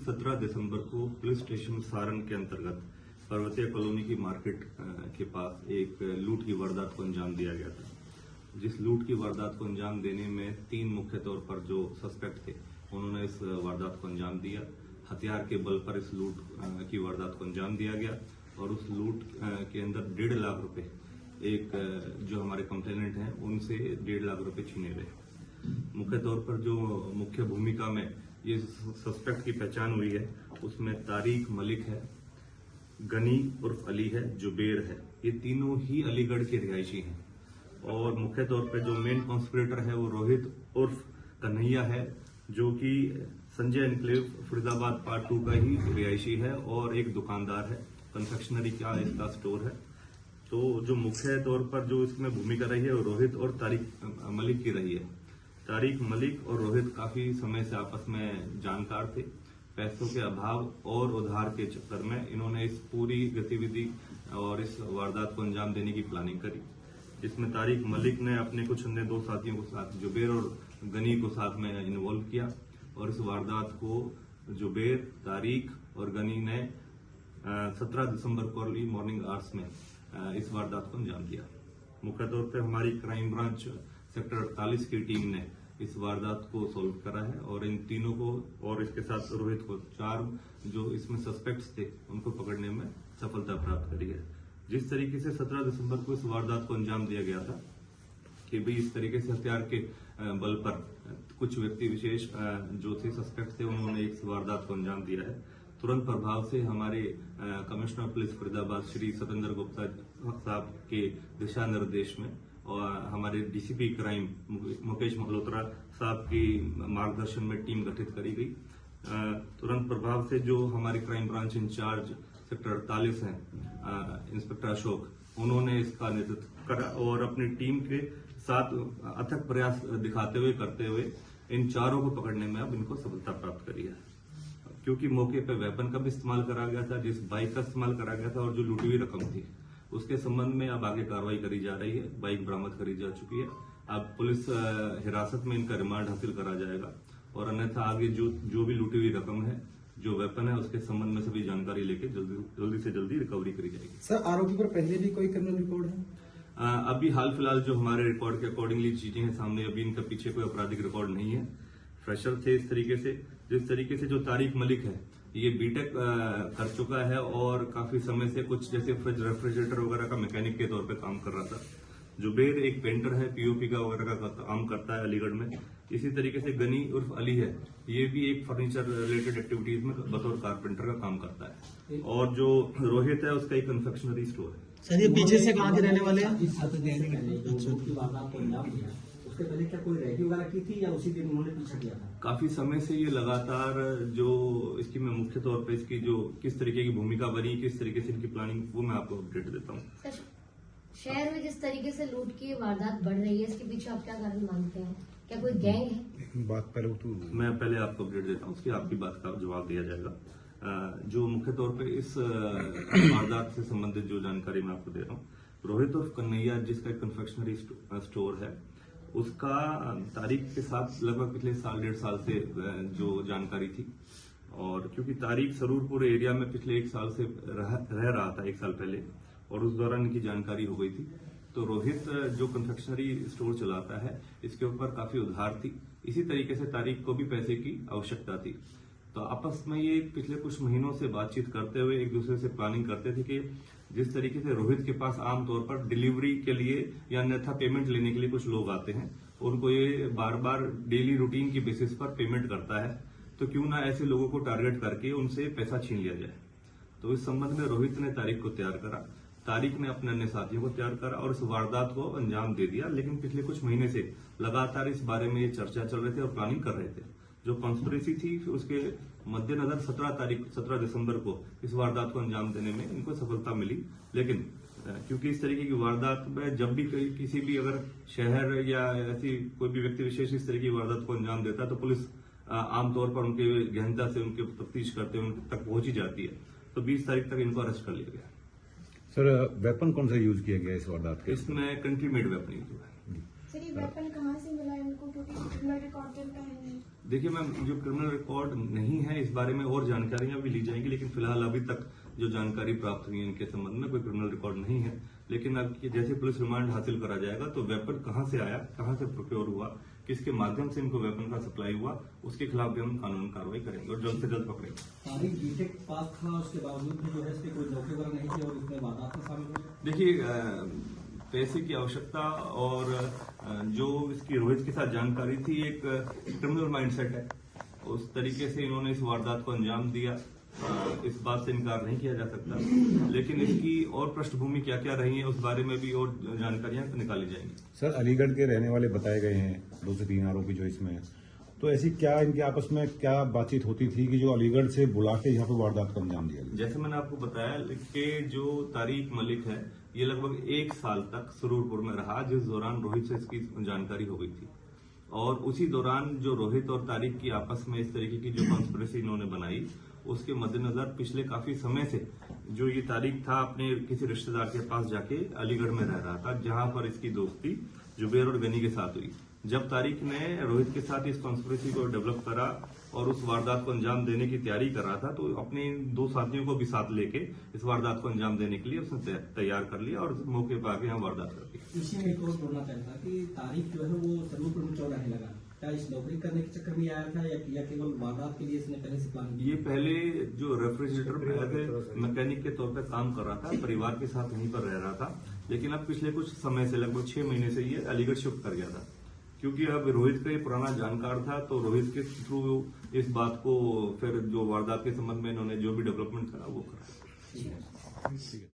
17 दिसंबर को police station Saran के अंतर्गत पर्वतीय कॉलोनी की मार्केट के पास एक लूट की वारदात को अंजाम दिया गया था। जिस लूट की वारदात को अंजाम देने में 3 मुख्य तौर पर जो सस्पेक्ट थे उन्होंने इस वारदात को अंजाम दिया। हथियार के बल पर इस लूट की वारदात को अंजाम दिया गया और उस लूट के अंदर 1.5 लाख रुपए एक जो हमारे कंप्लेनेंट हैं उनसे 1.5 लाख रुपए छीने गए। मुख्य तौर पर जो मुख्य भूमिका में ये सस्पेक्ट की पहचान हुई है उसमें तारिक मलिक है, गनी उर्फ अली है, जुबेर है। ये तीनों ही अलीगढ़ के रिहायशी हैं और मुख्य तौर पर जो मेन कॉन्स्पिरेटर है वो रोहित उर्फ कन्हैया है जो कि संजय एनक्लेव फरीदाबाद पार्ट 2 का ही रिहायशी है और एक दुकानदार है, कन्फेक्शनरी का इसका स्टोर है। तो जो मुख्य तौर पर जो इसमें भूमिका रही है वो रोहित और तारिक मलिक की रही है। तारिक मलिक और रोहित काफी समय से आपस में जानकार थे। पैसों के अभाव और उधार के चक्कर में इन्होंने इस पूरी गतिविधि और इस वारदात को अंजाम देने की प्लानिंग करी, जिसमें तारिक मलिक ने अपने कुछ अन्य 2 साथियों को साथ जुबेर और गनी को साथ में इन्वॉल्व किया और इस वारदात को जुबेर, तारिक और गनी ने 17 दिसंबर को अर्ली मॉर्निंग आवर्स में इस वारदात को अंजाम दिया। मुख्य तौर पर हमारी क्राइम ब्रांच सेक्टर 48 की टीम ने इस वारदात को सॉल्व करा है और इन तीनों को और इसके साथ रोहित को 4 जो इसमें सस्पेक्ट्स थे उनको पकड़ने में सफलता प्राप्त करी है। जिस तरीके से 17 दिसंबर को इस वारदात को अंजाम दिया गया था कि भाई इस तरीके से हथियार के बल पर कुछ व्यक्ति विशेष जो थे सस्पेक्ट थे उन्होंने इस वारदात को अंजाम दिया है। तुरंत प्रभाव से हमारे कमिश्नर पुलिस फरीदाबाद श्री सतेंद्र गुप्ता साहब के दिशा निर्देश में और हमारे डीसीपी क्राइम मुकेश मल्होत्रा साहब की मार्गदर्शन में टीम गठित करी गई। तुरंत प्रभाव से जो हमारे क्राइम ब्रांच इंचार्ज सेक्टर 48 हैं इंस्पेक्टर अशोक, उन्होंने इसका नेतृत्व करा और अपनी टीम के साथ अथक प्रयास दिखाते हुए करते हुए इन 4 को पकड़ने में अब इनको सफलता प्राप्त करी है। क्योंकि मौके पर वेपन का भी इस्तेमाल करा गया था, जिस बाइक का इस्तेमाल करा गया था और जो लूटी हुई रकम थी उसके संबंध में अब आगे कार्रवाई करी जा रही है। बाइक बरामद करी जा चुकी है। अब पुलिस हिरासत में इनका रिमांड हासिल करा जाएगा और अन्यथा आगे जो भी लूटी हुई रकम है, जो वेपन है, उसके संबंध में सभी जानकारी लेके जल्दी से जल्दी रिकवरी करी जाएगी। सर, आरोपी पर पहले भी कोई क्रिमिनल रिकॉर्ड है? अभी हाल फिलहाल जो हमारे रिकॉर्ड के अकॉर्डिंगली चीजें हैं सामने, अभी इनका पीछे कोई आपराधिक रिकॉर्ड नहीं है। फ्रेशर थे इस तरीके से। जिस तरीके से जो तारिक मलिक है ये बीटेक कर चुका है और काफी समय से कुछ जैसे फ्रिज रेफ्रिजरेटर वगैरह का मैकेनिक के तौर पे काम कर रहा था। जुबेर एक पेंटर है, पीओपी का वगैरह का काम करता है अलीगढ़ में। इसी तरीके से गनी उर्फ अली है, ये भी एक फर्नीचर रिलेटेड एक्टिविटीज में बतौर कारपेंटर का काम करता है। और जो रोहित है उसका एक कन्फेक्शनरी स्टोर है। सर, ये पीछे से कहाँ के रहने वाले हैं? उसके पहले क्या कोई रैकी वगैरह की थी या उसी दिन उन्होंने पीछा किया था? काफी समय से ये लगातार जो इसकी मैं मुख्य तौर पे इसकी जो किस तरीके की भूमिका बनी, किस तरीके से इनकी प्लानिंग, वो मैं आपको अपडेट देता हूँ। शहर में जिस तरीके से लूट की वारदात बढ़ रही है, इसके पीछे आप क्या कारण मानते हैं? क्या कोई गैंग है? बात पहले तो मैं पहले आपको अपडेट देता हूँ, उसकी आपकी बात का जवाब दिया जाएगा। जो मुख्य तौर पे इस वारदात से संबंधित जो जानकारी मैं आपको दे रहा हूँ, रोहित और कन्हैया जिसका एक कन्फेक्शनरी स्टोर है, उसका तारिक के साथ लगभग पिछले 1.5 साल से जो जानकारी थी और क्योंकि तारिक सरूरपुर एरिया में पिछले 1 साल से रह रहा था 1 साल पहले और उस दौरान इनकी जानकारी हो गई थी। तो रोहित जो कन्फेक्शनरी स्टोर चलाता है इसके ऊपर काफी उधार थी। इसी तरीके से तारिक को भी पैसे की आवश्यकता थी। तो आपस में ये पिछले कुछ महीनों से बातचीत करते हुए एक दूसरे से प्लानिंग करते थे कि जिस तरीके से रोहित के पास आमतौर पर डिलीवरी के लिए या अन्यथा पेमेंट लेने के लिए कुछ लोग आते हैं, उनको ये बार बार डेली रूटीन की बेसिस पर पेमेंट करता है, तो क्यों ना ऐसे लोगों को टारगेट करके उनसे पैसा छीन लिया जाए। तो इस संबंध में रोहित ने तारिक को तैयार करा, तारिक ने अपने अन्य साथियों को तैयार करा और इस वारदात को अंजाम दे दिया। लेकिन पिछले कुछ महीने से लगातार इस बारे में ये चर्चा चल रहे थे और प्लानिंग कर रहे थे। जो कॉन्स्पिरेसी थी उसके मद्देनजर 17 दिसंबर को इस वारदात को अंजाम देने में इनको सफलता मिली। लेकिन क्योंकि इस तरीके की वारदात में जब भी किसी भी अगर शहर या ऐसी कोई भी व्यक्ति विशेष इस तरह की वारदात को अंजाम देता है तो पुलिस आमतौर पर उनके गहनता से उनके तफ्तीश करते हुए उनके तक पहुंची जाती है। तो 20 तारीख तक इनको अरेस्ट कर लिया गया। सर, वेपन कौन सा यूज किया गया इस वारदात के? इसमें कंट्री मेड वेपन यूज हुआ है। सर, ये वेपन कहाँ से मिला इनको, क्योंकि क्रिमिनल रिकॉर्ड चलता है? देखिए मैम, जो क्रिमिनल रिकॉर्ड नहीं है इस बारे में और जानकारियां भी ली जाएंगी, लेकिन फिलहाल अभी तक जो जानकारी प्राप्त हुई है इनके संबंध में कोई क्रिमिनल रिकॉर्ड नहीं है। लेकिन अब जैसे पुलिस रिमांड हासिल करा जाएगा तो वेपन कहां से आया, कहां से प्रोक्योर हुआ, किसके माध्यम से इनको वेपन का सप्लाई हुआ, उसके खिलाफ भी हम कानूनी कार्रवाई करेंगे और जल्द से जल्द पकड़ेंगे। तारिक बीटेक पास था, उसके बावजूद भी जो है इसके कोई नौकरी वगैरह नहीं थी और इसमें वारदात में शामिल हो गए। देखिए, पैसे की आवश्यकता और जो इसकी रोहित के साथ जानकारी थी, एक क्रिमिनल माइंडसेट है, उस तरीके से इन्होंने इस वारदात को अंजाम दिया। इस बात से इनकार नहीं किया जा सकता, लेकिन इसकी और पृष्ठभूमि क्या क्या रही है उस बारे में भी और जानकारियां निकाली जाएंगी। सर, अलीगढ़ के रहने वाले बताए गए हैं 2 से 3 आरोपी जो इसमें हैं, तो ऐसी क्या इनके आपस में क्या बातचीत होती थी कि जो अलीगढ़ से बुला के यहाँ पे वारदात को अंजाम दिया गया? जैसे मैंने आपको बताया कि जो तारिक मलिक है ये लगभग 1 साल तक सुरूरपुर में रहा, जिस दौरान रोहित से इसकी जानकारी हो गई थी। और उसी दौरान जो रोहित और तारिक की आपस में इस तरीके की जो कॉन्स्पिरेसी इन्होंने बनाई, उसके मद्देनजर पिछले काफी समय से जो ये तारिक था अपने किसी रिश्तेदार के पास जाके अलीगढ़ में रह रहा था, जहां पर इसकी दोस्ती जुबेर और गनी के साथ हुई। जब तारिक ने रोहित के साथ इस कॉन्स्पिरेसी को डेवलप करा और उस वारदात को अंजाम देने की तैयारी कर रहा था, तो अपने 2 साथियों को भी साथ लेके इस वारदात को अंजाम देने के लिए उसने तैयार कर लिया और मौके पर आके यहाँ वारदात कर दी। इसी में एक और बोलना चाहता कि तारिक जो है वो सरूरपुर में क्यों रहने लगा? क्या इस नौकरी करने के चक्कर में आया था या केवल वारदात के लिए इसने पहले से प्लान किया? ये पहले जो रेफ्रिजरेटर मैकेनिक के तौर पर काम कर रहा था, परिवार के साथ वहीं पर रह रहा था, लेकिन अब पिछले कुछ समय से लगभग 6 महीने से ये अलीगढ़ शिफ्ट कर गया था, क्योंकि अब रोहित का ये पुराना जानकार था। तो रोहित के थ्रू इस बात को फिर जो वारदात के संबंध में इन्होंने जो भी डेवलपमेंट करा वो करा। ठीक है।